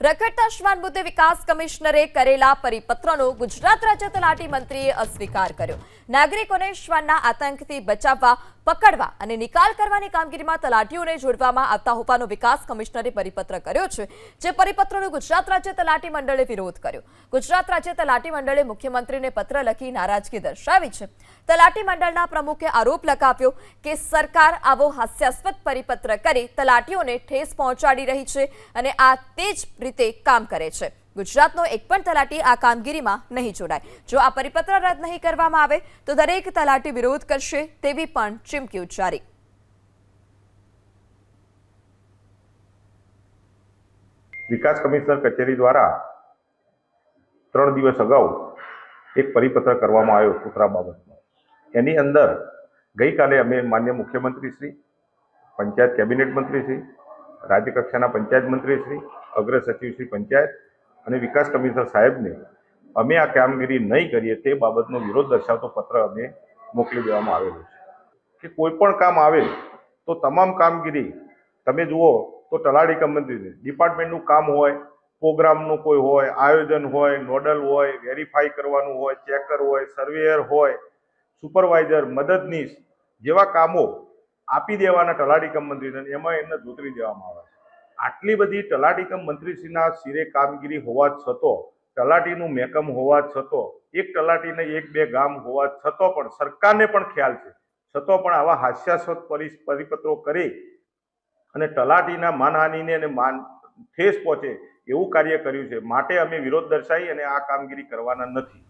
રખડતા શ્વાન મુદ્દે વિકાસ કમિશનરે કરેલા પરિપત્રનો ગુજરાત રાજ્ય તલાટી મંત્રીએ અસ્વીકાર કર્યો। નાગરિકોને શ્વાનના આતંકથી બચાવવા, પકડવા અને નિકાલ કરવાની કામગીરીમાં તલાટીઓને જોડવામાં આવતા હોવાનો વિકાસ કમિશનરે પરિપત્ર કર્યો છે, જે પરિપત્રનો ગુજરાત રાજ્ય તલાટી મંડળે વિરોધ કર્યો। ગુજરાત રાજ્ય તલાટી મંડળે મુખ્યમંત્રીને પત્ર લખી નારાજગી દર્શાવી છે। તલાટી મંડળના પ્રમુખે આરોપ લગાવ્યો કે સરકાર આવો હાસ્યાસ્પદ પરિપત્ર કરી તલાટીઓને ઠેસ પહોંચાડી રહી છે અને આ તે જ રીતે કામ કરે છે। ગુજરાતનો એક પણ તલાટી આ કામગીરીમાં નહીં જોડાય। જો આ પરિપત્ર રદ નહીં કરવામાં આવે તો દરેક તલાટી વિરોધ કરશે તેવી પણ ચીમકી ઉચ્ચારી। વિકાસ કમિશનર કચેરી દ્વારા 3 દિવસ અગાઉ એક પરિપત્ર કરવામાં આવ્યો કૂતરા બાબતનો। એની અંદર ગઈકાલે અમે માન્ય મુખ્યમંત્રી શ્રી, પંચાયત કેબિનેટ મંત્રી શ્રી, રાજ્ય કક્ષાના પંચાયત મંત્રી શ્રી, અગ્ર સચિવ શ્રી પંચાયત અને વિકાસ કમિશનર સાહેબને અમે આ કામગીરી નહીં કરીએ તે બાબતનો વિરોધ દર્શાવતો પત્ર અમે મોકલી દેવામાં આવેલો છે કે કોઈ પણ કામ આવે તો તમામ કામગીરી તમે જુઓ તો તલાટી કમ મંત્રી ડિપાર્ટમેન્ટનું કામ હોય, પ્રોગ્રામનું કોઈ હોય, આયોજન હોય, નોડલ હોય, વેરીફાઈ કરવાનું હોય, ચેકર હોય, સર્વેયર હોય, સુપરવાઇઝર, મદદનીશ જેવા કામો આપી દેવાના તલાટી કમ મંત્રીને, એમાં એમને જોતરી દેવામાં આવે છે। આટલી બધી તલાટી કમ મંત્રીશ્રીના શિરે કામગીરી હોવા છતાં, તલાટીનું મહેકમ હોવા છતાં, એક તલાટીને 1-2 ગામ હોવા છતાં પણ સરકારને પણ ખ્યાલ છે, છતાં પણ આવા હાસ્યાસ્પદ પરિપત્રો કરી અને તલાટીના માનહાનિને અને ઠેસ પહોંચે એવું કાર્ય કર્યું છે। માટે અમે વિરોધ દર્શાવી અને આ કામગીરી કરવાના નથી।